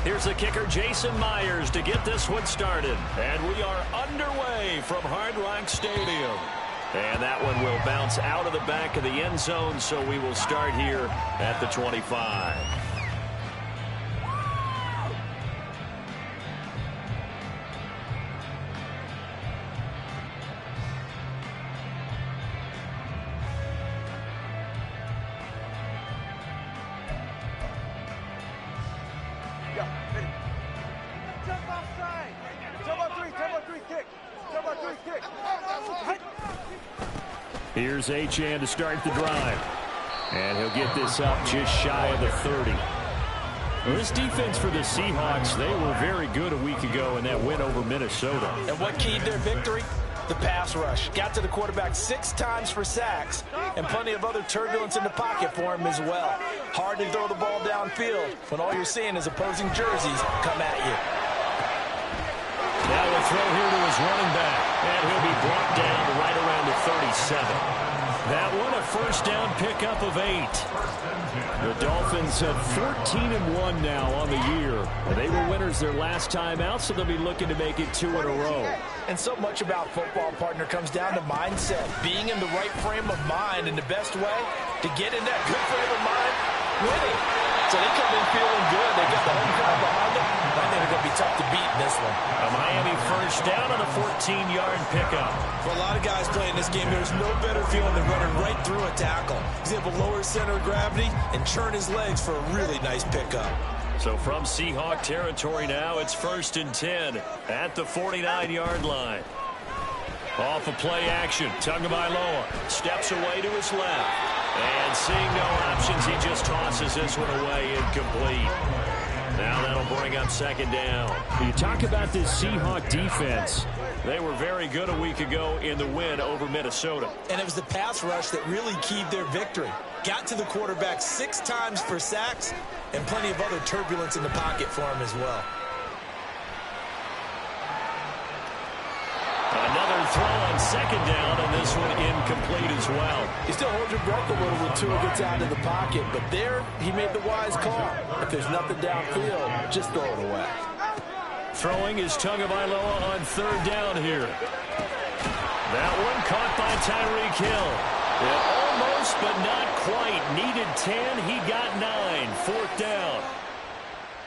Here's the kicker, Jason Myers, to get this one started. And we are underway from Hard Rock Stadium. And that one will bounce out of the back of the end zone, so we will start here at the 25. Here's Achane to start the drive. And he'll get this up just shy of the 30. Well, this defense for the Seahawks, they were very good a week ago in that win over Minnesota. And what keyed their victory? The pass rush. Got to the quarterback 6 times for sacks, and plenty of other turbulence in the pocket for him as well. Hard to throw the ball downfield when all you're seeing is opposing jerseys come at you. Now a throw here to his running back, and he'll be brought down right around the 37. That one a first down pickup of 8. The Dolphins have 14-1 now on the year. They were winners their last time out, so they'll be looking to make it 2 in a row. And so much about football, partner, comes down to mindset. Being in the right frame of mind, and the best way to get in that good frame of mind, winning. So they come in feeling good. They got the home crowd behind them. I think they're going to be tough to beat in this one. A Miami first down on a 14-yard pickup. For a lot of guys playing this game, there's no better feeling than running right through a tackle. He's able to lower his center of gravity and churn his legs for a really nice pickup. So from Seahawk territory now, it's 1st and 10 at the 49-yard line. Off of play action, Tagovailoa steps away to his left. And seeing no options, he just tosses this one away, incomplete. Now that'll bring up 2nd down. You talk about this Seahawk defense. They were very good a week ago in the win over Minnesota. And it was the pass rush that really keyed their victory. Got to the quarterback 6 times for sacks, and plenty of other turbulence in the pocket for him as well. Another throw on 2nd down, and this one incomplete as well. You still hold your breath a little when Tua gets out of the pocket, but there he made the wise call. If there's nothing downfield, just throw it away. Throwing is Tagovailoa on 3rd down here. That one caught by Tyreek Hill. It almost, but not quite. Needed 10. He got 9. 4th down.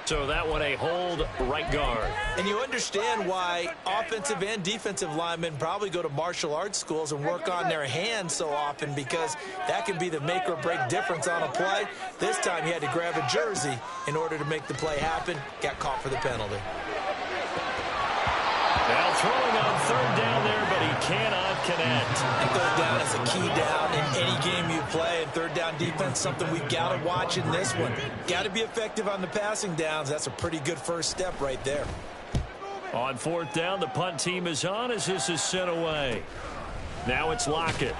So that one a hold right guard. And you understand why offensive and defensive linemen probably go to martial arts schools and work on their hands so often, because that can be the make or break difference on a play. This time he had to grab a jersey in order to make the play happen. Got caught for the penalty. Now throwing on 3rd down there, but he cannot connect. And 3rd down is a key down in any game you play. And 3rd down defense, something we've got to watch in this one. Got to be effective on the passing downs. That's a pretty good first step right there. On 4th down, the punt team is on as this is sent away. Now it's Lockett.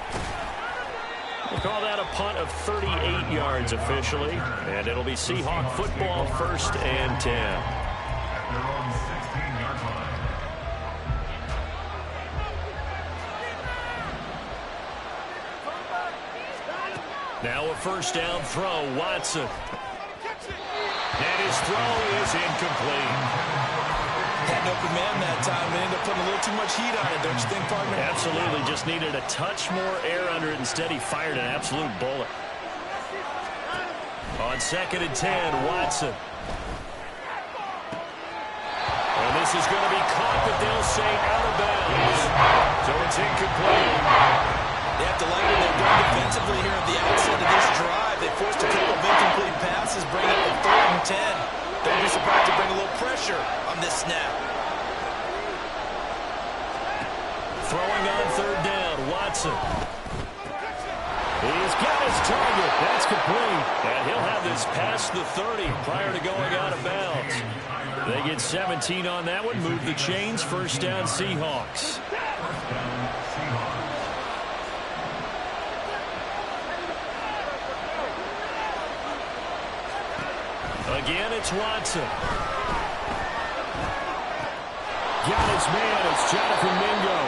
We'll call that a punt of 38 yards officially. And it'll be Seahawk football, 1st and 10. Now a first down throw, Watson. And his throw is incomplete. Had an open man that time and ended up putting a little too much heat on it, don't you think, partner? Absolutely, just needed a touch more air under it. Instead, he fired an absolute bullet. On 2nd and 10, Watson. And this is going to be caught, but they'll say out of bounds. So it's incomplete. They have to like what they've done defensively here at the outset of this drive. They forced a couple of incomplete passes, bring up a 3rd and 10. Don't be surprised to bring a little pressure on this snap. Throwing on 3rd down, Watson. He's got his target. That's complete. And he'll have this past the 30 prior to going out of bounds. They get 17 on that one. Move the chains. 1st down, Seahawks. Again, it's Watson. Got his man. It's Jonathan Mingo.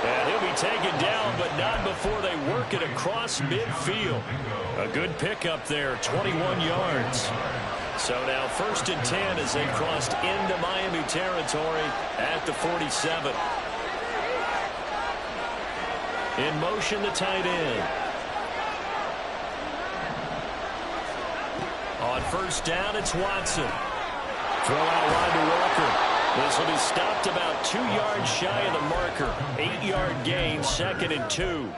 And he'll be taken down, but not before they work it across midfield. A good pickup there, 21 yards. So now 1st and 10 as they crossed into Miami territory at the 47. In motion, the tight end. On 1st down, it's Watson. Throw out wide to Walker. This will be stopped about 2 yards shy of the marker. 8-yard gain, 2nd and 2.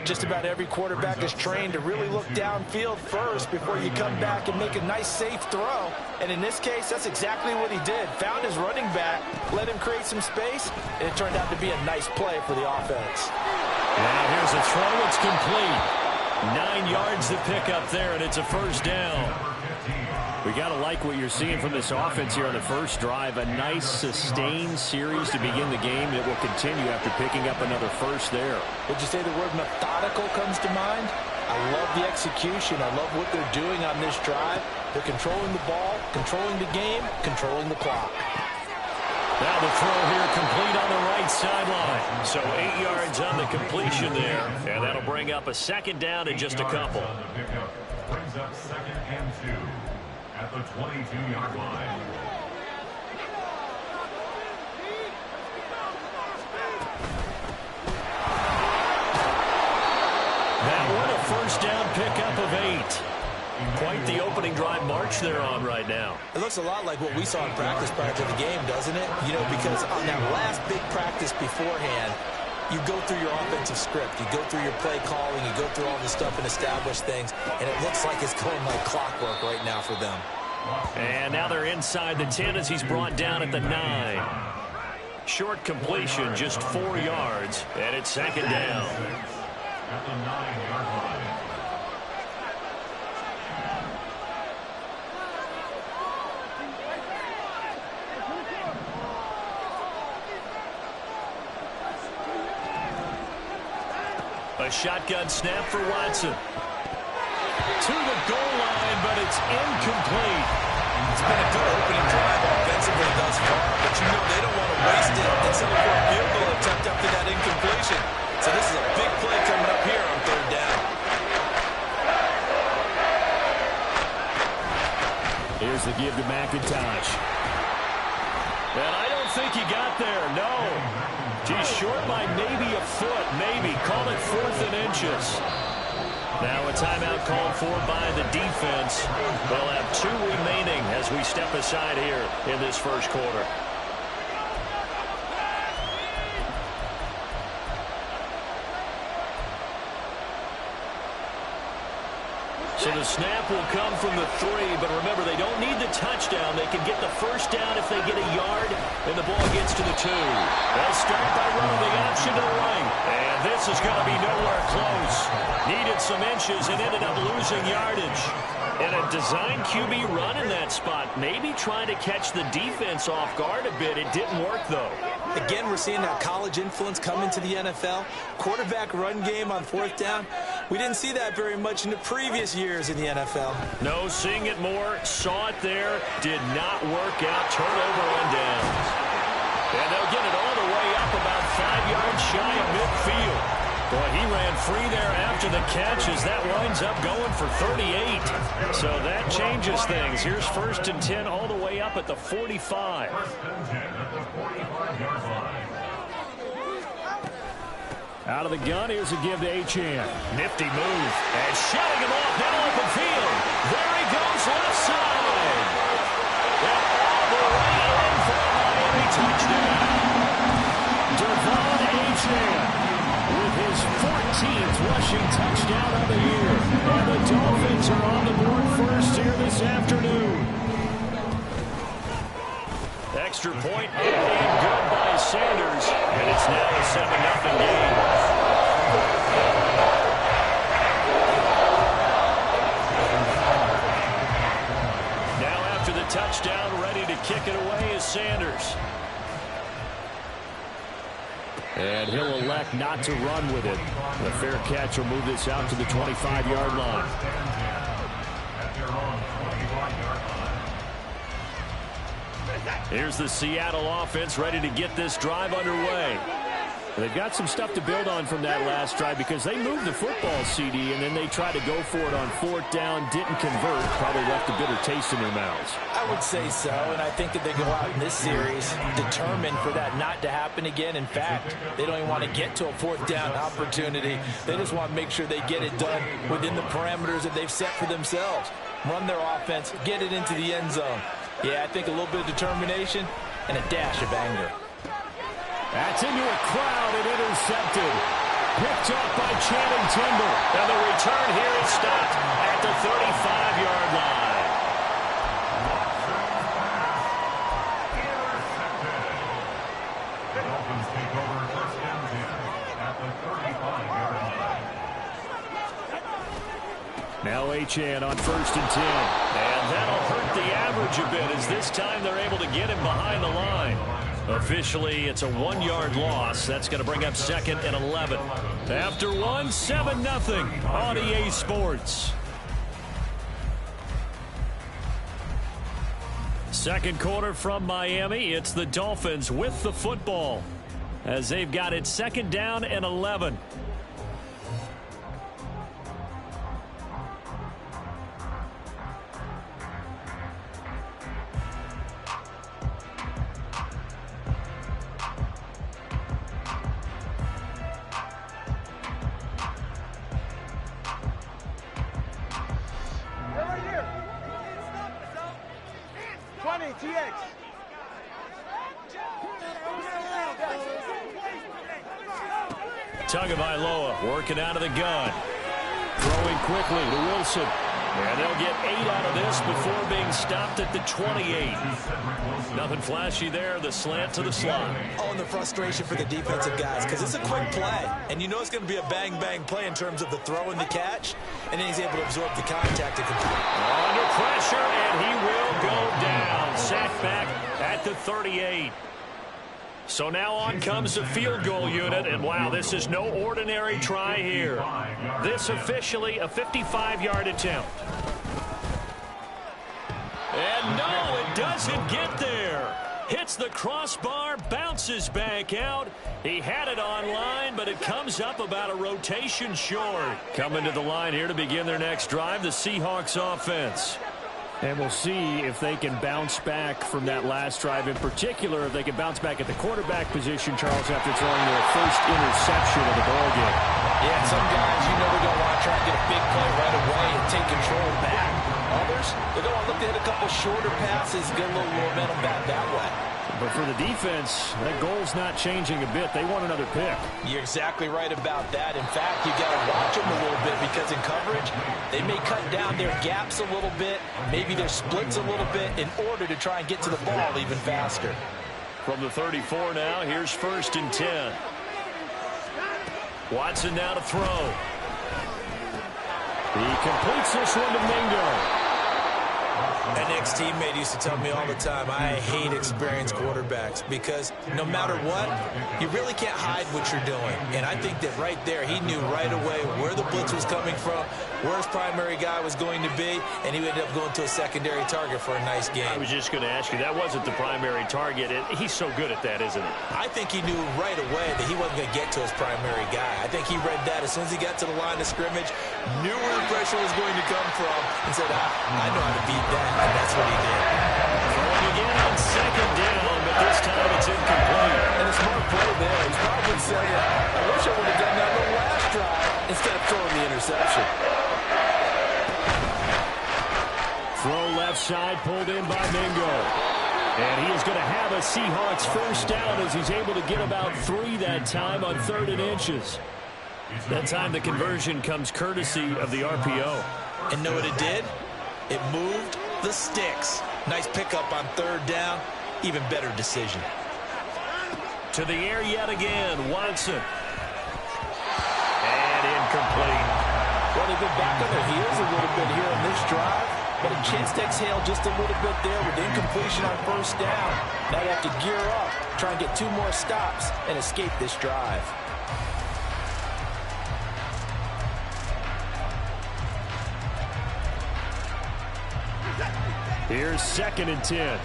Just about every quarterback is trained to really look downfield first before you come back and make a nice, safe throw. And in this case, that's exactly what he did. Found his running back, let him create some space, and it turned out to be a nice play for the offense. Now here's a throw. It's complete. 9 yards to pick up there, and it's a 1st down. We got to like what you're seeing from this offense here on the first drive. A nice, sustained series to begin the game that will continue after picking up another 1st there. Would you say the word methodical comes to mind? I love the execution. I love what they're doing on this drive. They're controlling the ball, controlling the game, controlling the clock. Now the throw here complete on the right sideline. So 8 yards on the completion there. And that'll bring up a 2nd down in just a couple. Brings up 2nd and 2 at the 22-yard line. That one a 1st down pickup of 8. Quite the opening drive march they're on right now. It looks a lot like what we saw in practice prior to the game, doesn't it? You know, because on that last big practice beforehand, you go through your offensive script. You go through your play calling. You go through all the stuff and establish things. And it looks like it's going like clockwork right now for them. And now they're inside the 10 as he's brought down at the 9. Short completion, just 4 yards. And it's 2nd down. At the 9-yard line. A shotgun snap for Watson. To the goal line, but it's incomplete. It's been a good opening drive offensively thus far, but you know they don't want to waste it and settle for a field goal attempt after that incompletion. So this is a big play coming up here on 3rd down. Here's the give to McIntosh. And I don't think he got there, no. He's short by maybe a foot, maybe. Call it 4th and inches. Now a timeout called for by the defense. They'll have 2 remaining as we step aside here in this 1st quarter. So the snap will come from the 3, but remember, they don't need the touchdown. They can get the 1st down if they get a yard, and the ball gets to the 2. They'll start by running the option to the right, and this is going to be nowhere close. Needed some inches and ended up losing yardage. And a design QB run in that spot, maybe trying to catch the defense off guard a bit. It didn't work, though. Again, we're seeing that college influence come into the NFL. Quarterback run game on 4th down. We didn't see that very much in the previous years in the NFL. No, seeing it more, saw it there, did not work out. Turnover on downs. And they'll get it all the way up about 5 yards shy of midfield. Boy, he ran free there after the catch as that winds up going for 38. So that changes things. Here's 1st and 10 all the way up at the 45. 1st and 10 at the 45-yard line. Out of the gun, here's a give to Achane. Nifty move. And shutting him off now open field. There he goes left side. And all the way in for a Miami touchdown. Devon Achane with his 14th rushing touchdown of the year. And the Dolphins are on the board first here this afternoon. Extra point and good by Sanders. And it's now a 7-0 game. Now after the touchdown, ready to kick it away is Sanders. And he'll elect not to run with it. The fair catch will move this out to the 25-yard line. Here's the Seattle offense ready to get this drive underway. They've got some stuff to build on from that last drive because they moved the football, CD, and then they tried to go for it on 4th down, didn't convert, probably left a bitter taste in their mouths. I would say so, and I think that they go out in this series determined for that not to happen again. In fact, they don't even want to get to a 4th down opportunity. They just want to make sure they get it done within the parameters that they've set for themselves. Run their offense, get it into the end zone. Yeah, I think a little bit of determination and a dash of anger. That's into a crowd and intercepted. Picked up by Channing Tindall. And the return here is stopped at the 35-yard line. The Dolphins take over first down 10 at the 35-yard line. Now Achane on 1st and 10. And that'll hurt the average a bit as this time they're able to get him behind the line. Officially, it's a 1-yard loss. That's going to bring up 2nd and 11. After 1, 7-0 on EA Sports. Second quarter from Miami. It's the Dolphins with the football as they've got it 2nd down and 11. Tagovailoa working out of the gun. Throwing quickly to Wilson. And they'll get 8 out of this before being stopped at the 28. Nothing flashy there. The slant to the slot. Oh, and the frustration for the defensive guys because it's a quick play. And you know it's going to be a bang-bang play in terms of the throw and the catch. And then he's able to absorb the contact and complete. Under pressure, and he will go down. Sacked back at the 38. So now on comes the field goal unit, and wow, this is no ordinary try here. This officially a 55-yard attempt. And no, it doesn't get there. Hits the crossbar, bounces back out. He had it on line, but it comes up about a rotation short. Coming to the line here to begin their next drive, the Seahawks offense. And we'll see if they can bounce back from that last drive. In particular, if they can bounce back at the quarterback position, Charles, after throwing their first interception of the ballgame. Yeah, some guys, you know, they're going to want to try and get a big play right away and take control back. Others, they're going to look to hit a couple shorter passes, get a little momentum back that way. But for the defense, that goal's not changing a bit. They want another pick. You're exactly right about that. In fact, you got to watch them a little bit because in coverage, they may cut down their gaps a little bit, maybe their splits a little bit in order to try and get to the ball even faster. From the 34 now, here's 1st and 10. Watson now to throw. He completes this one to Mingo. An ex-teammate used to tell me all the time, I hate experienced quarterbacks because no matter what, you really can't hide what you're doing. And I think that right there, he knew right away where the blitz was coming from, where his primary guy was going to be, and he ended up going to a secondary target for a nice game. I was just going to ask you, that wasn't the primary target. He's so good at that, isn't he? I think he knew right away that he wasn't going to get to his primary guy. I think he read that as soon as he got to the line of scrimmage, knew where the pressure was going to come from, and said, I know how to beat that. And that's what he did. Throwing again on 2nd down, but this time it's incomplete. And a smart play there. He's probably saying, I wish I would have done that on the last drive instead of throwing the interception. Throw left side, pulled in by Mingo. And he is going to have a Seahawks first down as he's able to get about 3 that time on 3rd and inches. That time the conversion comes courtesy of the RPO. And know what it did? It moved the sticks. Nice pickup on 3rd down. Even better decision. To the air yet again, Watson. And incomplete. Well, they've been back on their heels a little bit here on this drive, but a chance to exhale just a little bit there with incompletion on 1st down. Now they have to gear up, try and get 2 more stops, and escape this drive. Here's 2nd and 10.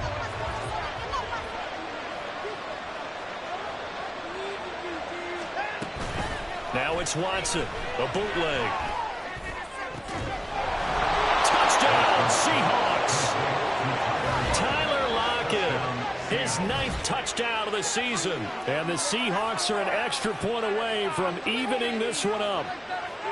Now it's Watson, a bootleg. Touchdown, Seahawks. Tyler Lockett, his 9th touchdown of the season. And the Seahawks are an extra point away from evening this one up.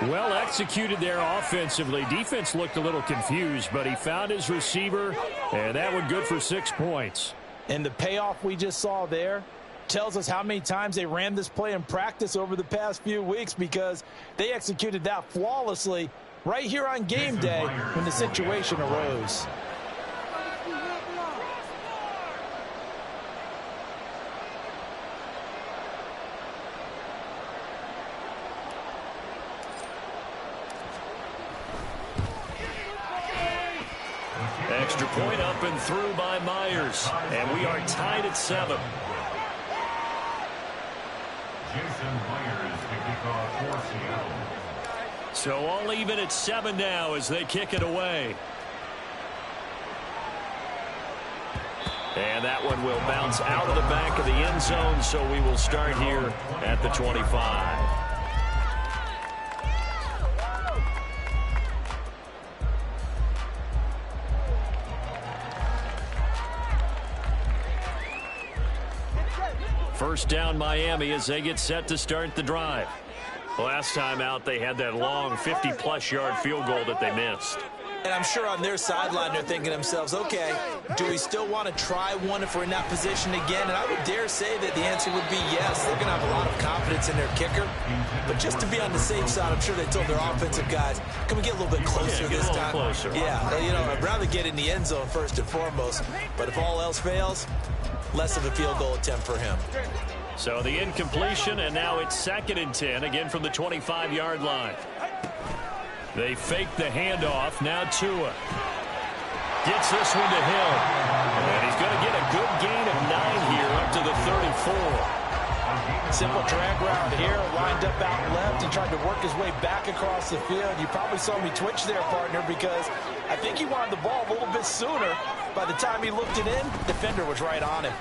Well executed there offensively. Defense looked a little confused, but he found his receiver, and that one good for 6 points. And the payoff we just saw there tells us how many times they ran this play in practice over the past few weeks, because they executed that flawlessly right here on game day when the situation arose. Extra point up and through by Myers, and we are tied at 7. Jason Myers to kick off for Seattle. So all even at 7 now as they kick it away. And that one will bounce out of the back of the end zone, so we will start here at the 25. First down Miami as they get set to start the drive. Last time out they had that long 50-plus yard field goal that they missed. And I'm sure on their sideline they're thinking to themselves, okay, do we still want to try one if we're in that position again? And I would dare say that the answer would be yes. They're going to have a lot of confidence in their kicker. But just to be on the safe side, I'm sure they told their offensive guys, can we get a little bit closer this time? Closer. Yeah, well, you know, I'd rather get in the end zone first and foremost. But if all else fails, less of a field goal attempt for him. So the incompletion, and now it's 2nd and 10, again from the 25-yard line. They fake the handoff. Now Tua gets this one to Hill. And he's going to get a good gain of 9 here up to the 34. Simple drag route here, lined up out left and tried to work his way back across the field. You probably saw me twitch there, partner, because I think he wanted the ball a little bit sooner. By the time he looked it in, defender was right on him.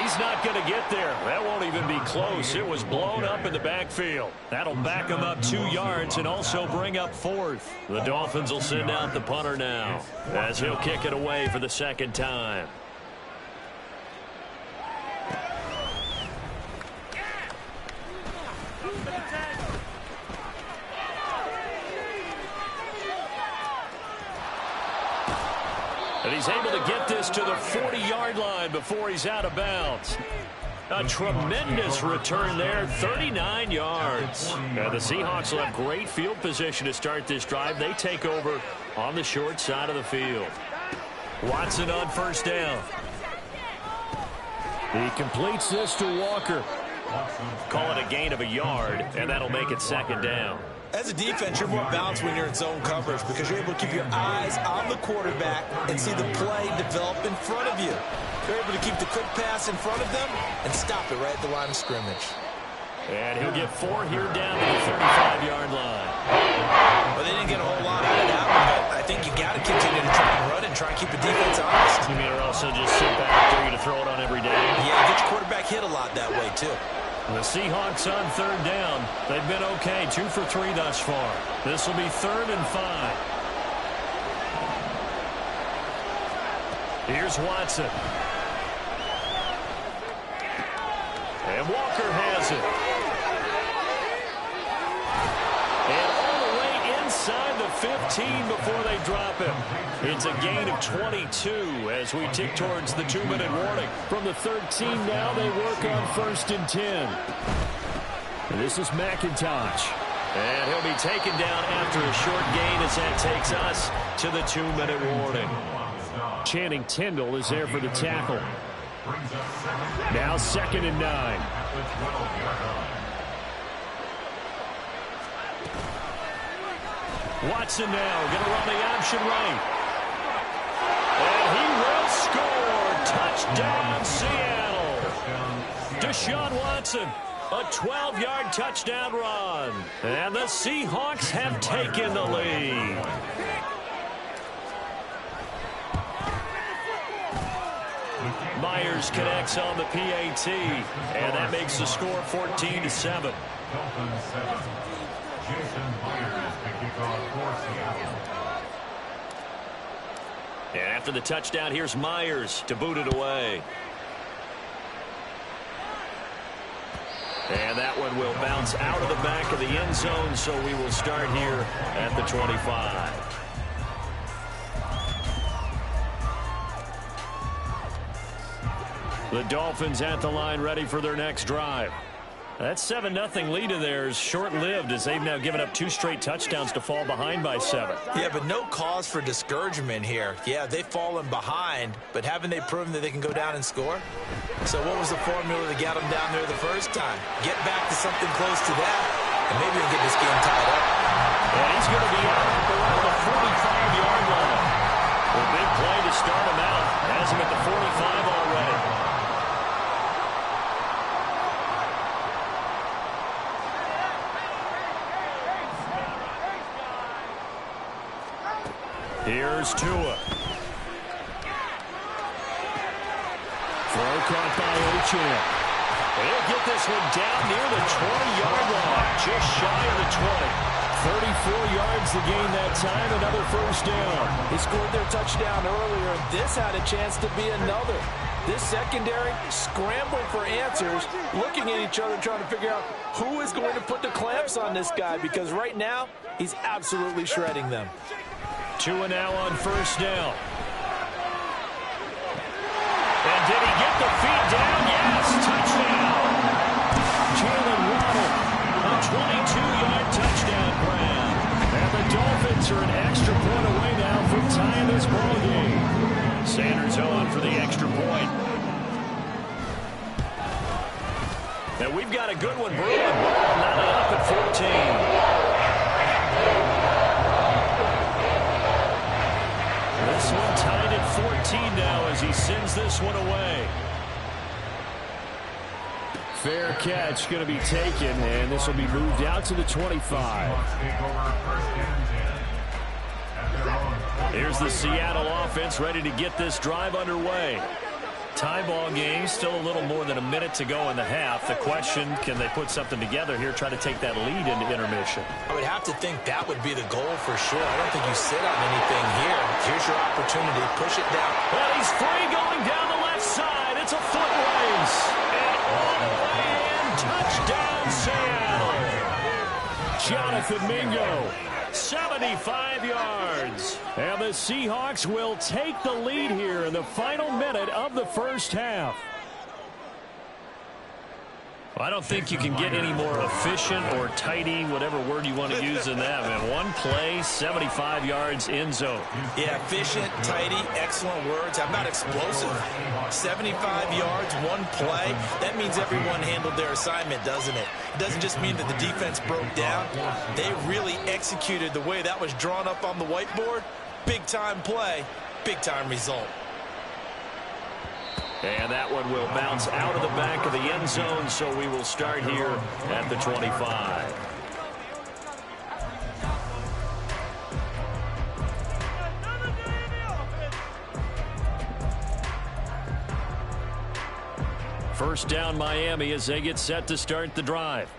He's not going to get there. That won't even be close. It was blown up in the backfield. That'll back him up 2 yards and also bring up 4th. The Dolphins will send out the punter now as he'll kick it away for the 2nd time. And he's able to get this to the 40-yard line before he's out of bounds. A tremendous return there, 39 yards. Now the Seahawks will have great field position to start this drive. They take over on the short side of the field. Watson on first down. He completes this to Walker. Call it a gain of a yard, and that'll make it 2nd down. As a defense, you're more balanced when you're in zone coverage because you're able to keep your eyes on the quarterback and see the play develop in front of you. You're able to keep the quick pass in front of them and stop it right at the line of scrimmage. And he'll get 4 here down to the 35-yard line. Well, they didn't get a whole lot out of that one, but I think you got to continue to try and run and try and keep the defense honest. You mean or also just sit back there to throw it on every day? Yeah, get your quarterback hit a lot that way, too. The Seahawks on 3rd down. They've been okay, 2 for 3 thus far. This will be 3rd and 5. Here's Watson. And Walker has it. And all the way inside the 15 before they drop him. It's a gain of 22 as we tick towards the 2-minute warning. From the 13 now, they work on 1st and 10. And this is McIntosh. And he'll be taken down after a short gain as that takes us to the 2-minute warning. Channing Tindall is there for the tackle. Now 2nd and 9. Watson now going to run the option right. And he will score. Touchdown, Seattle. Deshaun Watson, a 12-yard touchdown run. And the Seahawks have taken the lead. Myers connects on the PAT, and that makes the score 14-7. Dolphins 7. Jason Myers to kick off for Seattle. And after the touchdown, here's Myers to boot it away. And that one will bounce out of the back of the end zone, so we will start here at the 25. The Dolphins at the line, ready for their next drive. That 7-0 lead of theirs short-lived, as they've now given up 2 straight touchdowns to fall behind by 7. Yeah, but no cause for discouragement here. Yeah, they've fallen behind, but haven't they proven that they can go down and score? So what was the formula that got them down there the first time? Get back to something close to that, and maybe we'll get this game tied up. And he's going to be out around the 45-yard line. A big play to start him out. Has him at the 45 already. Here's Tua. Throw caught by Ochan. They'll get this one down near the 20-yard line, just shy of the 20. 34 yards to gain that time, another first down. He scored their touchdown earlier, and this had a chance to be another. This secondary scrambling for answers, looking at each other, trying to figure out who is going to put the clamps on this guy, because right now, he's absolutely shredding them. Tua now on first down. And did he get the feet down? Yes, touchdown. Jalen Waddle, a 22-yard touchdown grab. And the Dolphins are an extra point away now from tying this ball game. Sanders on for the extra point. And we've got a good one brewing. Not up at 14. This one tied at 14 now as he sends this one away. Fair catch going to be taken, and this will be moved out to the 25. Here's the Seattle offense ready to get this drive underway. Tie ball game, still a little more than a minute to go in the half. The question, can they put something together here, try to take that lead into intermission? I would have to think that would be the goal for sure. I don't think you sit on anything here. Here's your opportunity. Push it down. Well, he's free going down the left side. It's a foot race. And all the way in, touchdown Seattle. Jonathan Mingo, 75 yards. And the Seahawks will take the lead here in the final minute of the first half. I don't think you can get any more efficient or tidy, whatever word you want to use in that. Man, one play, 75 yards, end zone. Yeah, efficient, tidy, excellent words. How about explosive? 75 yards, one play. That means everyone handled their assignment, doesn't it? It doesn't just mean that the defense broke down. They really executed the way that was drawn up on the whiteboard. Big-time play, big-time result. And that one will bounce out of the back of the end zone, so we will start here at the 25. First down Miami as they get set to start the drive.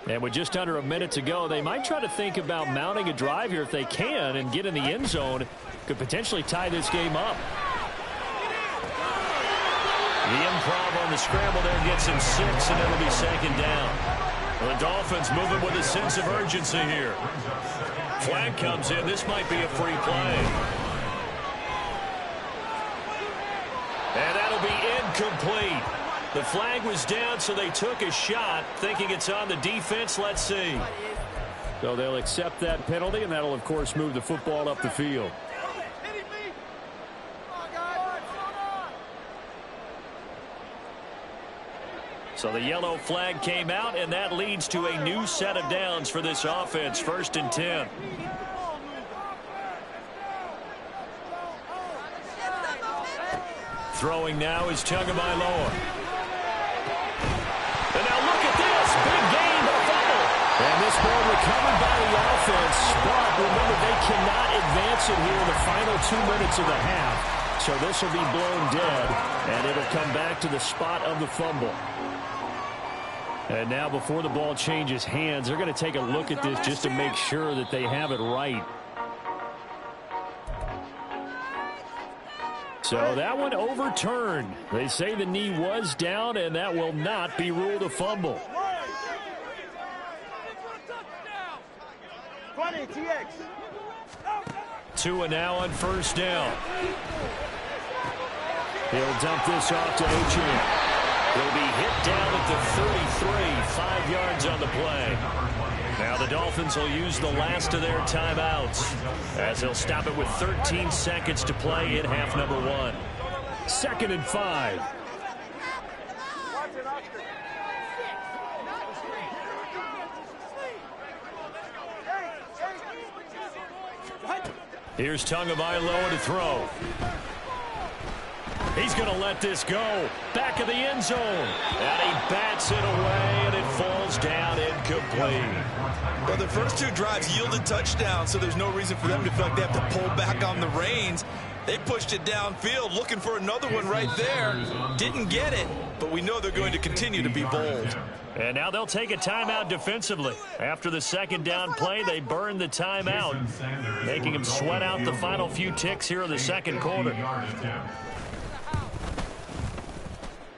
And with just under a minute to go, they might try to think about mounting a drive here if they can and get in the end zone. Could potentially tie this game up. The improv on the scramble there gets him 6, and it'll be second down. The Dolphins moving with a sense of urgency here. Flag comes in. This might be a free play. And that'll be incomplete. The flag was down, so they took a shot, thinking it's on the defense. Let's see. So they'll accept that penalty, and that'll, of course, move the football up the field. So the yellow flag came out, and that leads to a new set of downs for this offense. 1st and 10. Throwing now is Tagovailoa. And now look at this. Big gain, but a fumble. And this ball recovered by the offense. But remember, they cannot advance it here in the final 2 minutes of the half. So this will be blown dead, and it'll come back to the spot of the fumble. And now before the ball changes hands, they're going to take a look at this just to make sure that they have it right. So that one overturned. They say the knee was down, and that will not be ruled a fumble. 20 TX. 2 now on first down. He'll dump this off to H.A. He'll be hit down at the 33, 5 yards on the play. Now the Dolphins will use the last of their timeouts as they'll stop it with 13 seconds to play in half number 1. 2nd and 5. Here's Tagovailoa to throw. He's going to let this go. Back of the end zone. And he bats it away, and it falls down incomplete. Well, the first 2 drives yielded touchdowns, so there's no reason for them to feel like they have to pull back on the reins. They pushed it downfield, looking for another one right there. Didn't get it, but we know they're going to continue to be bold. And now they'll take a timeout defensively. After the 2nd down play, they burn the timeout, making them sweat out the final few ticks here in the 2nd quarter.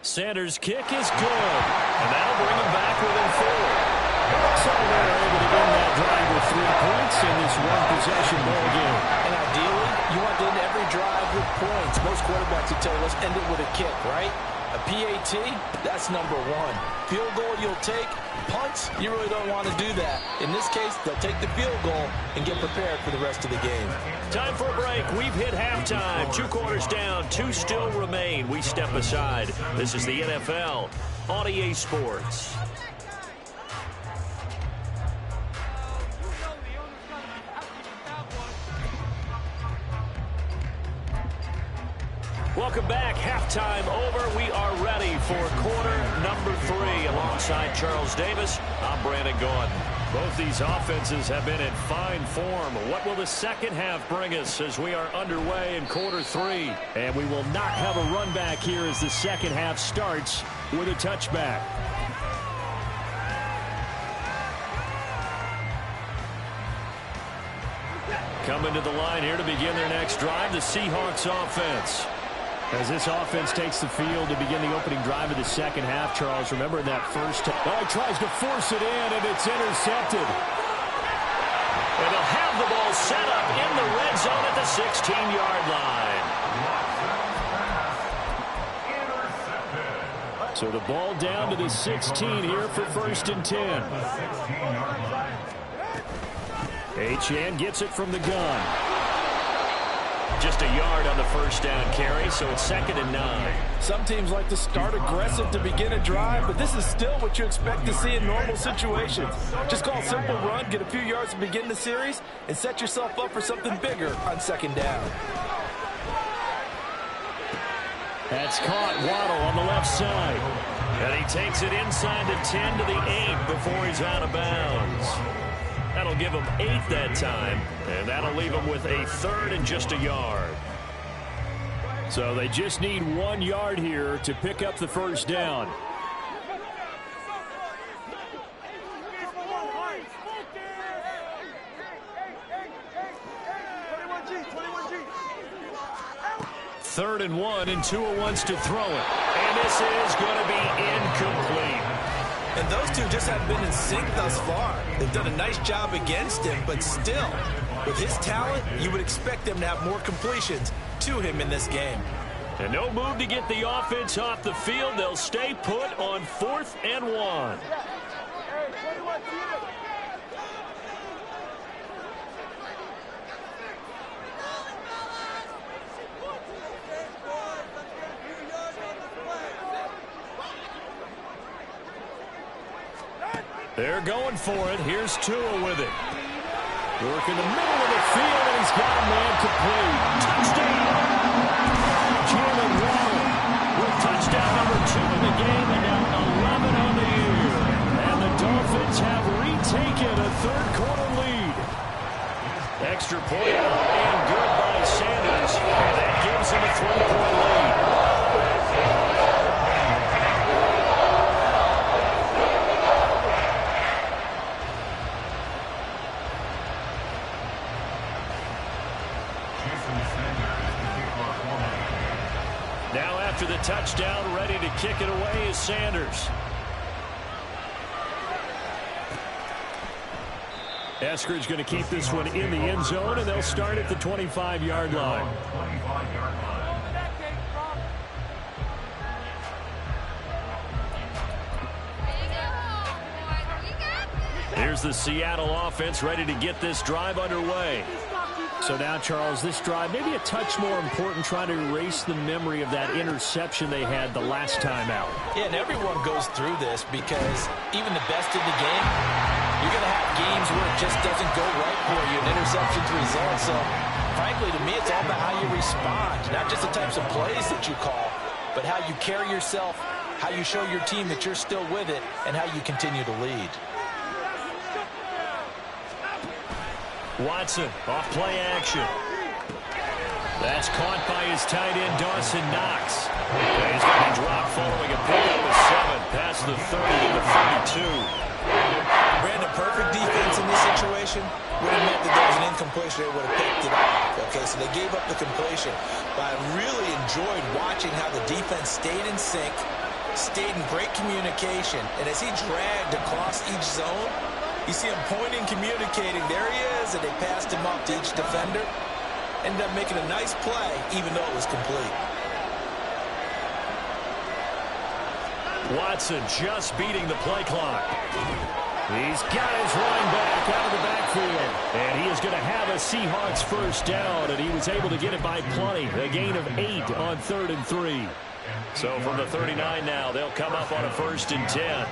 Sanders' kick is good, and that'll bring him back within 4. So they're able to end that drive with 3 points in this one-possession ball game. And ideally, you want to end every drive with points. Most quarterbacks would tell you, let's end it with a kick, right? A PAT, that's number 1. Field goal you'll take. Punts, you really don't want to do that. In this case, they'll take the field goal and get prepared for the rest of the game. Time for a break. We've hit halftime. 2 quarters down, 2 still remain. We step aside. This is the NFL on EA Sports. Welcome back. Halftime over. We are ready for quarter number 3. Alongside Charles Davis, I'm Brandon Gaudin. Both these offenses have been in fine form. What will the second half bring us as we are underway in quarter 3? And we will not have a run back here as the second half starts with a touchback. Coming to the line here to begin their next drive, the Seahawks offense. As this offense takes the field to begin the opening drive of the second half, Charles, remember that first time. Oh, he tries to force it in, and it's intercepted. And they'll have the ball set up in the red zone at the 16-yard line. So the ball down to the 16 here for 1st and 10. Achane gets it from the gun. Just a yard on the first down carry, so it's 2nd and 9. Some teams like to start aggressive to begin a drive, but this is still what you expect to see in normal situations. Just call a simple run, get a few yards to begin the series, and set yourself up for something bigger on 2nd down. That's caught. Waddle on the left side. And he takes it inside the 10 to the 8 before he's out of bounds. That'll give him 8 that time, and that'll leave him with a 3rd and just a yard. So they just need 1 yard here to pick up the first down. Third and 1, and Tua wants to throw it. And this is going to be incomplete. And those two just haven't been in sync thus far. They've done a nice job against him, but still, with his talent, you would expect them to have more completions to him in this game. And no move to get the offense off the field. They'll stay put on 4th and 1. They're going for it. Here's Tua with it. Work in the middle of the field, and he's got a man complete. Touchdown! Jalen Waddle with touchdown number 2 in the game, and now 11 on the year. And the Dolphins have retaken a third-quarter lead. Extra point and good by Sanders, and that gives him a 3-point lead. Now after the touchdown, ready to kick it away is Sanders. Eskridge going to keep this one in the end zone, and they'll start at the 25-yard line. Here's the Seattle offense ready to get this drive underway. So now, Charles, this drive maybe a touch more important, trying to erase the memory of that interception they had the last time out. Yeah, and everyone goes through this because even the best in the game, you're going to have games where it just doesn't go right for you, and interceptions result. So, frankly, to me, it's all about how you respond, not just the types of plays that you call, but how you carry yourself, how you show your team that you're still with it, and how you continue to lead. Watson, off play action. That's caught by his tight end, Dawson Knox. He's going to be dropped following a pickup of 7, past the 30 to the 32. Brandon, perfect defense in this situation would have meant that there was an incompletion. They would have picked it off. Okay, so they gave up the completion. But I really enjoyed watching how the defense stayed in sync, stayed in great communication. And as he dragged across each zone, you see him pointing, communicating. There he is, and they passed him up to each defender. Ended up making a nice play, even though it was complete. Watson just beating the play clock. He's got his running back out of the backfield. And he is going to have a Seahawks first down, and he was able to get it by plenty. A gain of 8 on 3rd and 3. So from the 39 now, they'll come up on a 1st and 10.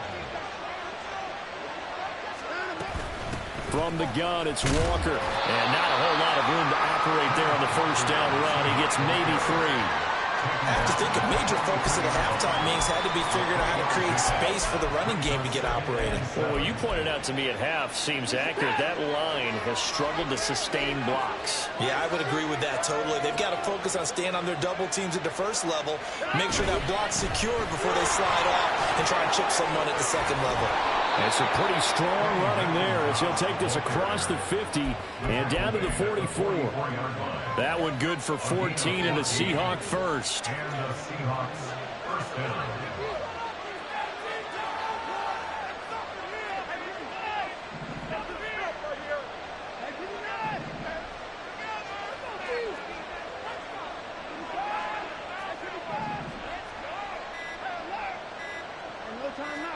From the gun, it's Walker. And not a whole lot of room to operate there on the first down run. He gets maybe 3. I have to think a major focus of the halftime meetings had to be figuring out how to create space for the running game to get operating. Well, what you pointed out to me at half seems accurate. That line has struggled to sustain blocks. Yeah, I would agree with that totally. They've got to focus on staying on their double teams at the first level, make sure that block's secured before they slide off and try and chip someone at the second level. It's a pretty strong running there as he'll take this across the 50 and down to the 44. That one good for 14 and the Seahawk first. And the Seahawks first down.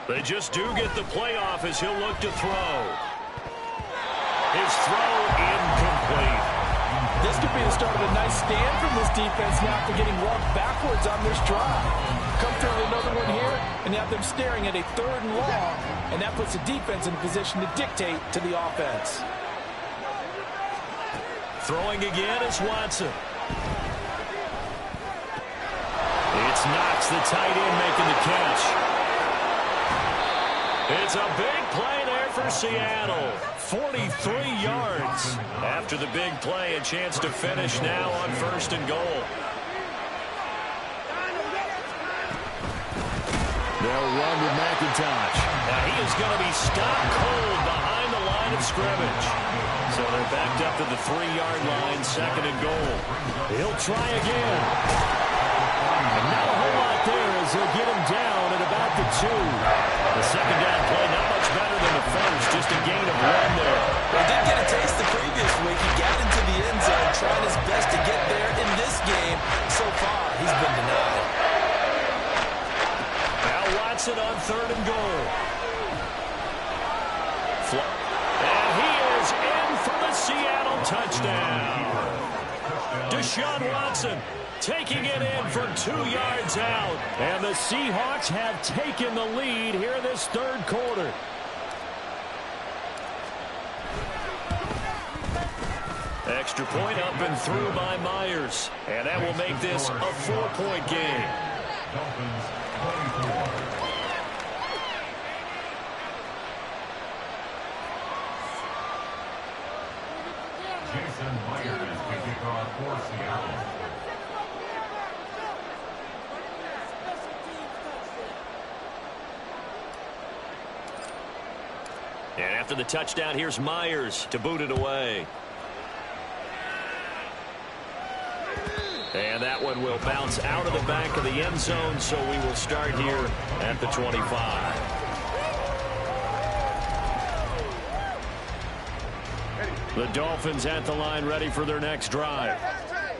They just do get the playoff as he'll look to throw. His throw incomplete. This could be the start of a nice stand from this defense now after getting walked backwards on this drive. Come through with another one here, and you have them staring at a 3rd and long, and that puts the defense in a position to dictate to the offense. Throwing again is Watson. It's Knox, the tight end, making the catch. It's a big play there for Seattle. 43 yards. After the big play, a chance to finish now on 1st and goal. They'll run with McIntosh. Now he is going to be stopped cold behind the line of scrimmage. So they're backed up to the 3-yard line, 2nd and goal. He'll try again. And not a whole lot there as he'll get him down at about the 2. The second down play not much better than the first, just a gain of 1 there. He did get a taste the previous week. He got into the end zone, trying his best to get there in this game. So far, he's been denied. Now Watson on 3rd and goal. And he is in for the Seattle touchdown. Deshaun Watson taking it in from 2 yards out. And the Seahawks have taken the lead here in this 3rd quarter. Extra point up and through by Myers. And that will make this a 4-point game. Dolphins 24. Jason Myers to kick off for Seattle. And after the touchdown, here's Myers to boot it away. And that one will bounce out of the back of the end zone, so we will start here at the 25. The Dolphins at the line ready for their next drive.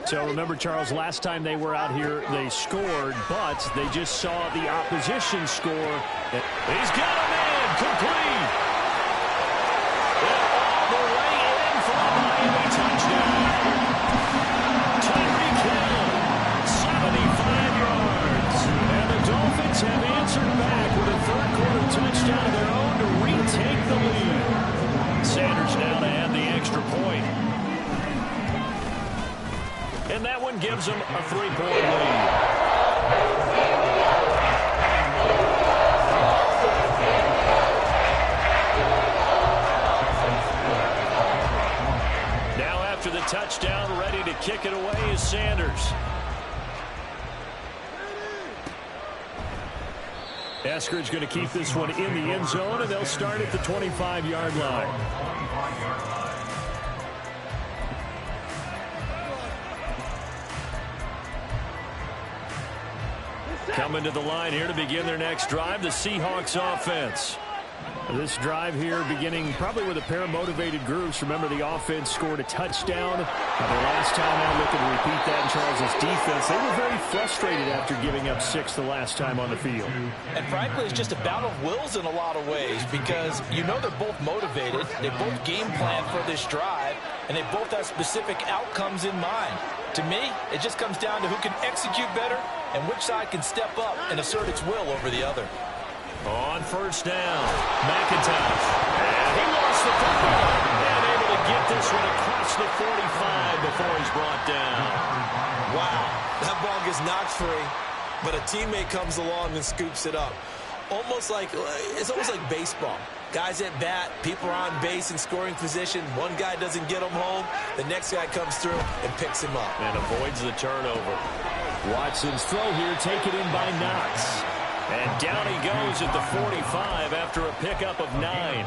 So remember, Charles, last time they were out here, they scored, but they just saw the opposition score. He's got a man, complete. And all the way in for a Miami touchdown. Tyreek Hill, 75 yards. And the Dolphins have answered back with a third-quarter touchdown of their own to retake the lead. Sanders now to add the extra point. And that one gives them a 3-point lead. Now after the touchdown, ready to kick it away is Sanders. Eskridge going to keep this one in the end zone, and they'll start at the 25-yard line. Coming to the line here to begin their next drive, the Seahawks offense. This drive here beginning probably with a pair of motivated groups. Remember, the offense scored a touchdown. Their last time out, looking to repeat that in Charles' defense. They were very frustrated after giving up 6 the last time on the field. And frankly, it's just a battle of wills in a lot of ways because you know they're both motivated. They both game plan for this drive, and they both have specific outcomes in mind. To me, it just comes down to who can execute better and which side can step up and assert its will over the other. On first down, McIntosh. And he lost the football. And able to get this one across the 45 before he's brought down. Wow, that ball gets knocked free, but a teammate comes along and scoops it up. It's almost like baseball. Guys at bat, people are on base in scoring position. One guy doesn't get him home. The next guy comes through and picks him up. And avoids the turnover. Watson's throw here taken in by Knox. And down he goes at the 45 after a pickup of 9.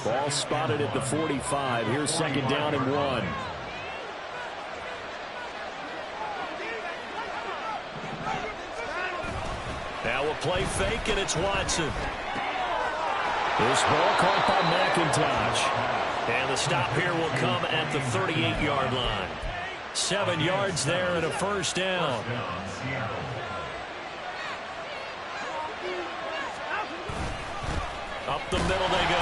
Ball spotted at the 45. Here's second down and 1. Now a play fake, and it's Watson. This ball caught by McIntosh. And the stop here will come at the 38-yard line. 7 yards there and a first down. Up the middle they go.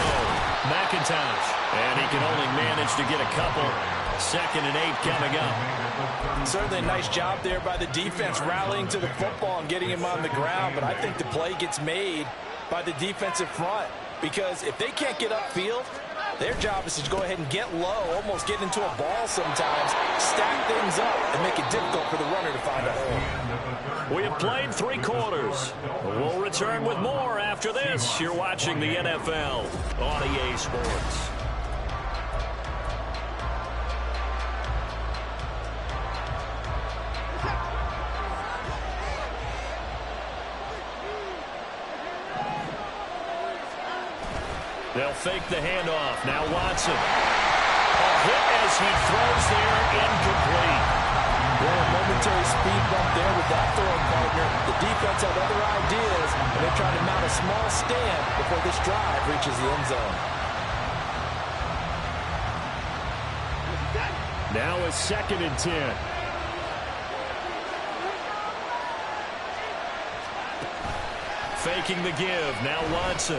McIntosh. And he can only manage to get a couple. 2nd and 8 coming up. Certainly a nice job there by the defense rallying to the football and getting him on the ground. But I think the play gets made by the defensive front. Because if they can't get upfield, their job is to go ahead and get low, almost get into a ball sometimes, stack things up, and make it difficult for the runner to find a hole. We have played 3 quarters. We'll return with more after this. You're watching the NFL on EA Sports. They'll fake the handoff. Now Watson. A hit as he throws there, incomplete. Well, a momentary speed bump there with that throwing partner. The defense had other ideas, and they're trying to mount a small stand before this drive reaches the end zone. Now a 2nd and 10. Faking the give. Now Watson.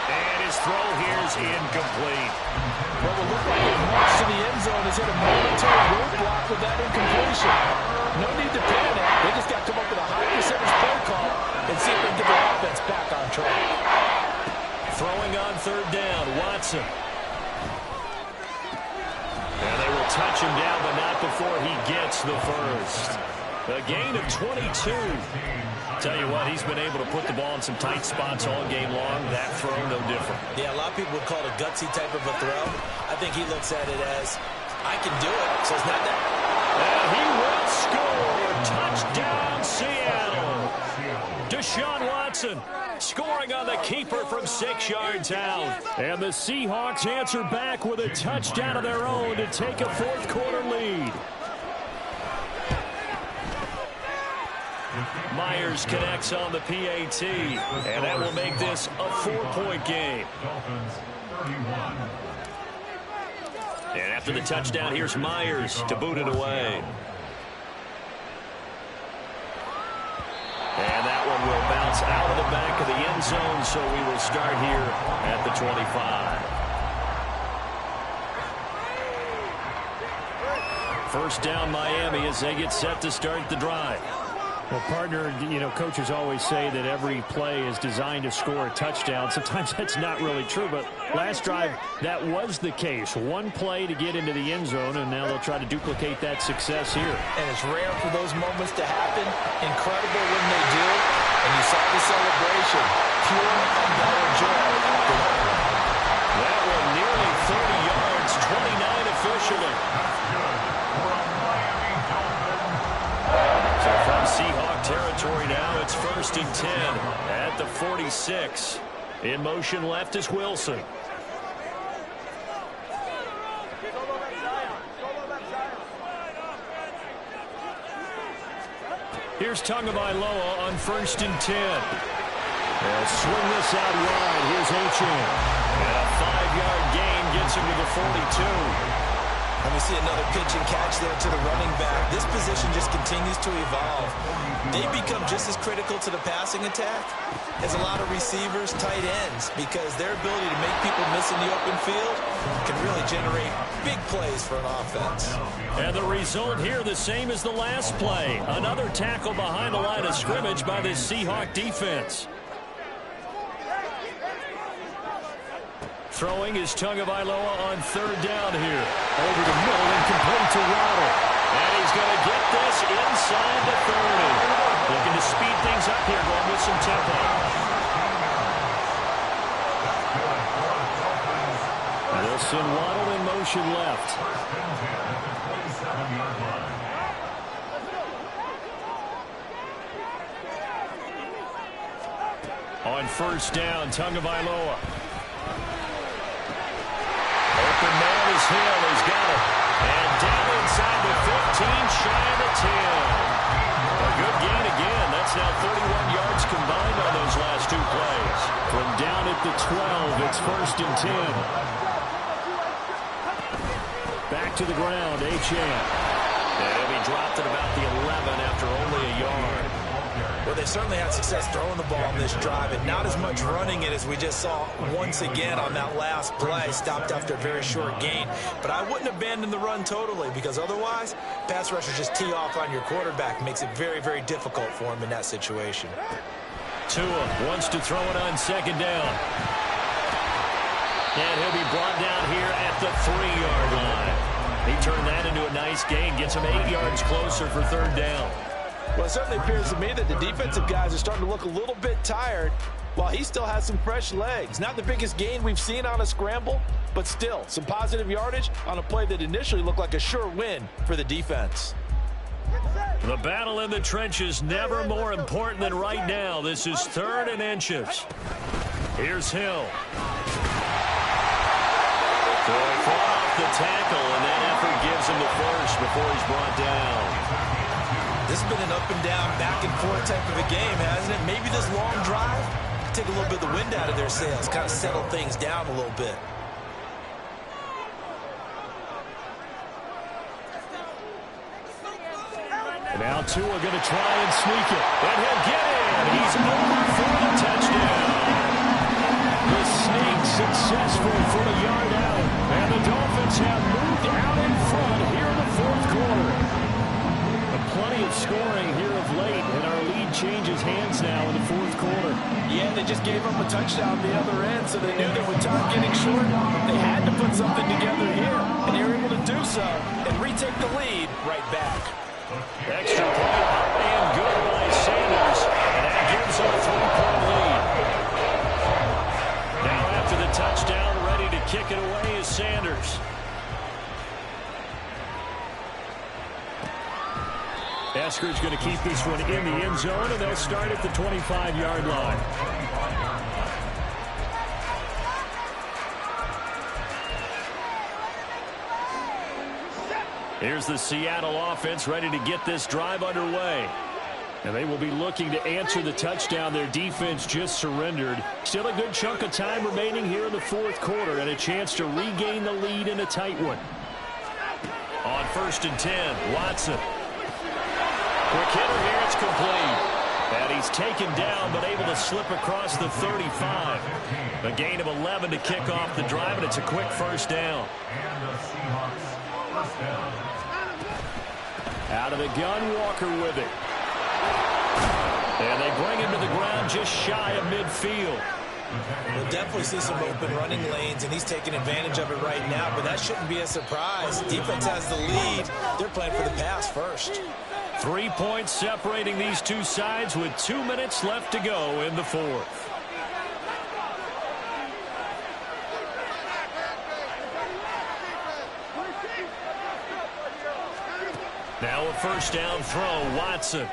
And his throw here is incomplete. Well, it looked like it marched to the end zone. Has hit a momentary roadblock with that incompletion. No need to panic. They just got to come up with a high percentage play call and see if they can get their offense back on track. Throwing on 3rd down, Watson. And they will touch him down, but not before he gets the first. A gain of 22. Tell you what, he's been able to put the ball in some tight spots all game long. That throw, no different. Yeah, a lot of people would call it a gutsy type of a throw. I think he looks at it as, I can do it, so it's not that. And he will score. Touchdown, Seattle. Deshaun Watson scoring on the keeper from 6 yards out. And the Seahawks answer back with a touchdown of their own to take a 4th quarter lead. Myers connects on the PAT, and that will make this a 4-point game. Dolphins 31. And after the touchdown, here's Myers to boot it away. And that one will bounce out of the back of the end zone, so we will start here at the 25. First down, Miami, as they get set to start the drive. Well, partner, coaches always say that every play is designed to score a touchdown. Sometimes that's not really true, but last drive, that was the case. One play to get into the end zone, and now they'll try to duplicate that success here. And it's rare for those moments to happen. Incredible when they do. And you saw the celebration. Pure, unbounded joy. That one nearly 30 yards, 29 officially. So from Seahawk territory now, it's 1st and 10 at the 46. In motion left is Wilson. Here's Tagovailoa on 1st and 10. They'll swing this out wide. Here's Achane. And a 5-yard gain gets him to the 42. And we see another pitch and catch there to the running back. This position just continues to evolve. They become just as critical to the passing attack as a lot of receivers, tight ends, because their ability to make people miss in the open field can really generate big plays for an offense. And the result here the same as the last play. Another tackle behind the line of scrimmage by the Seahawk defense. Throwing is Tagovailoa on 3rd down here. Over the middle and complete to Waddle. And he's going to get this inside the 30. Looking to speed things up here, going with some tempo. They'll send Waddle in motion left. On 1st down, Tagovailoa. Open man is Hill. He's got it. And down inside the 15, shy of the 10. A good gain again. That's now 31 yards combined on those last 2 plays. From down at the 12, it's 1st and 10. Back to the ground, Achane. And he'll be dropped at about the 11 after only a yard. Well, they certainly had success throwing the ball on this drive, and not as much running it as we just saw once again on that last play. Stopped after a very short gain. But I wouldn't abandon the run totally, because otherwise, pass rushers just tee off on your quarterback. Makes it very, very difficult for him in that situation. Tua wants to throw it on 2nd down. And he'll be brought down here at the 3-yard line. He turned that into a nice gain. Gets him 8 yards closer for 3rd down. Well, it certainly appears to me that the defensive guys are starting to look a little bit tired while he still has some fresh legs. Not the biggest gain we've seen on a scramble, but still some positive yardage on a play that initially looked like a sure win for the defense. The battle in the trenches never more important than right now. This is 3rd and inches. Here's Hill. Fought off the tackle, and that effort gives him the first before he's brought down. This has been an up and down, back and forth type of a game, hasn't it? Maybe this long drive take a little bit of the wind out of their sails, kind of settle things down a little bit. Now Tua going to try and sneak it. And he'll get in. He's over for the touchdown. The sneak successful for a yard out. And the Dolphins have moved out in front here in the 4th quarter. Plenty of scoring here of late, and our lead changes hands now in the 4th quarter. Yeah, they just gave up a touchdown the other end, so they knew that with time getting short, they had to put something together here, and they were able to do so and retake the lead right back. Extra point and good by Sanders, and that gives them a 3-point lead. Now after the touchdown, ready to kick it away is Sanders. Eskridge going to keep this one in the end zone, and they'll start at the 25-yard line. Here's the Seattle offense ready to get this drive underway. And they will be looking to answer the touchdown their defense just surrendered. Still a good chunk of time remaining here in the fourth quarter and a chance to regain the lead in a tight one. On 1st and 10, Watson. Quick hitter here, it's complete. And he's taken down but able to slip across the 35. A gain of 11 to kick off the drive, and it's a quick first down. And the Seahawks first down. Out of the gun, Walker with it. And they bring him to the ground just shy of midfield. We'll definitely see some open running lanes, and he's taking advantage of it right now, but that shouldn't be a surprise. Defense has the lead. They're playing for the pass first. 3 points separating these two sides with 2 minutes left to go in the fourth. Now a first down throw, Watson.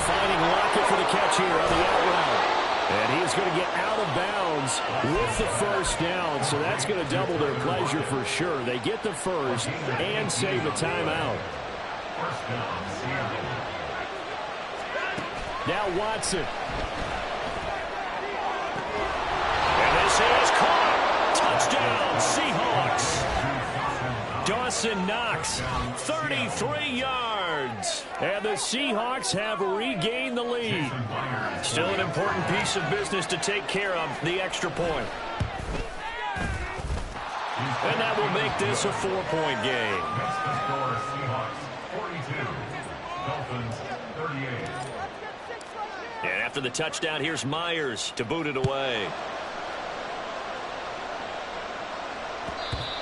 Finding Lockett for the catch here on the out route. And he is going to get out of bounds with the first down, so that's going to double their pleasure for sure. They get the first and save a timeout. First down, Seattle. Now Watson. And this is caught. Touchdown, Seahawks. Dawson Knox, 33 yards. And the Seahawks have regained the lead. Still an important piece of business to take care of, the extra point. And that will make this a 4-point game. Next to score, Seahawks 42, Dolphins 38. And after the touchdown, here's Myers to boot it away.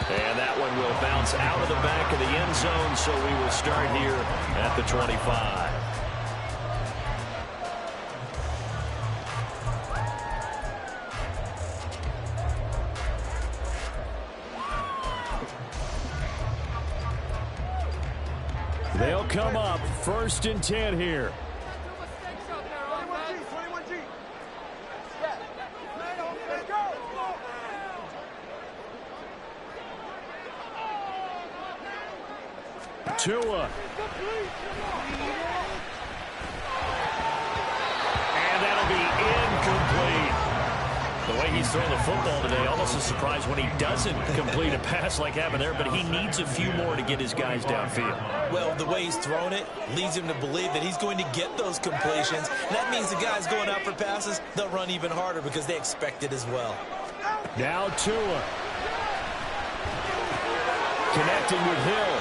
And that one will bounce out of the back of the end zone, so we will start here at the 25. They'll come up 1st and 10 here. Tua. And that'll be incomplete. The way he's throwing the football today, almost a surprise when he doesn't complete a pass like happened there, but he needs a few more to get his guys downfield. Well, the way he's thrown it leads him to believe that he's going to get those completions. And that means the guys going out for passes, they'll run even harder because they expect it as well. Now Tua. Connecting with Hill.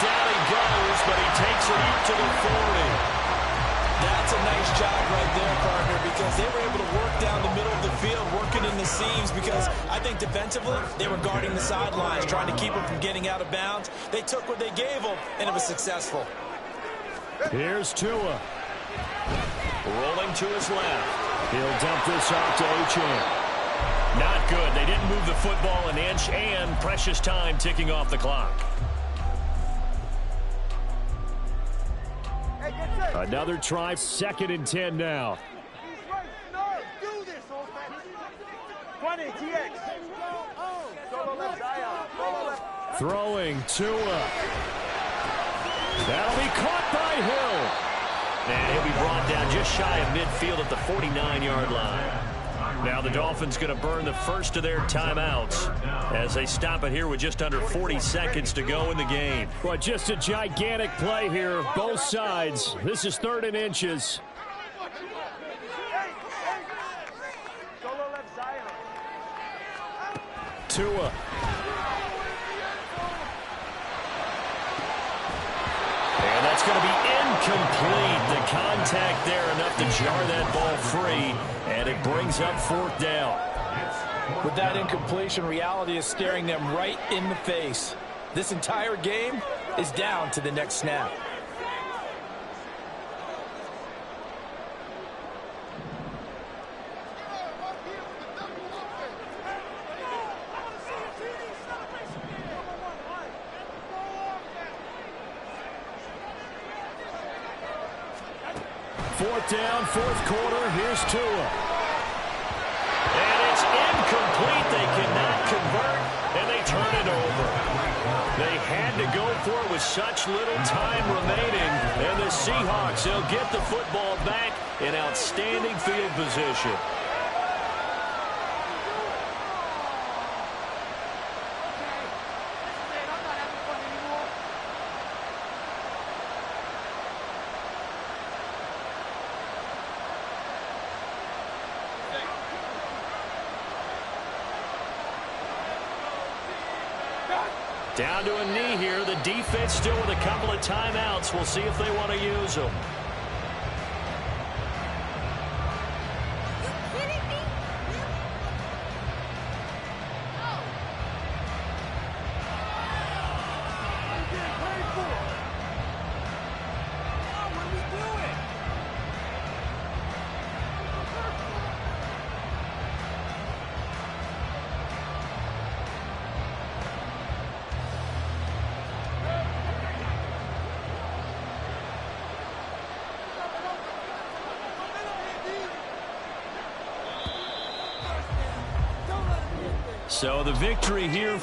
Down he goes, but he takes it out to the 40. That's a nice job right there, partner, because they were able to work down the middle of the field, working in the seams, because I think defensively they were guarding the sidelines, trying to keep them from getting out of bounds. They took what they gave them, and it was successful. Here's Tua. Rolling to his left. He'll dump this off to Achane. Not good. They didn't move the football an inch, and precious time ticking off the clock. Another try, 2nd and 10 now. Throwing Tua. That'll be caught by Hill. And he'll be brought down just shy of midfield at the 49-yard line. Now the Dolphins going to burn the first of their timeouts as they stop it here with just under 40 seconds to go in the game. Well, just a gigantic play here, both sides. This is 3rd and inches. Tua. And that's going to be incomplete. The contact there enough to jar that ball free, and it brings up 4th down. With that incompletion, reality is staring them right in the face. This entire game is down to the next snap. Fourth down, 4th quarter. Here's Tua. And it's incomplete. They cannot convert, and they turn it over. They had to go for it with such little time remaining, and the Seahawks, they'll get the football back in outstanding field position. Down to a knee here. The defense still with a couple of timeouts. We'll see if they want to use them. So the victory here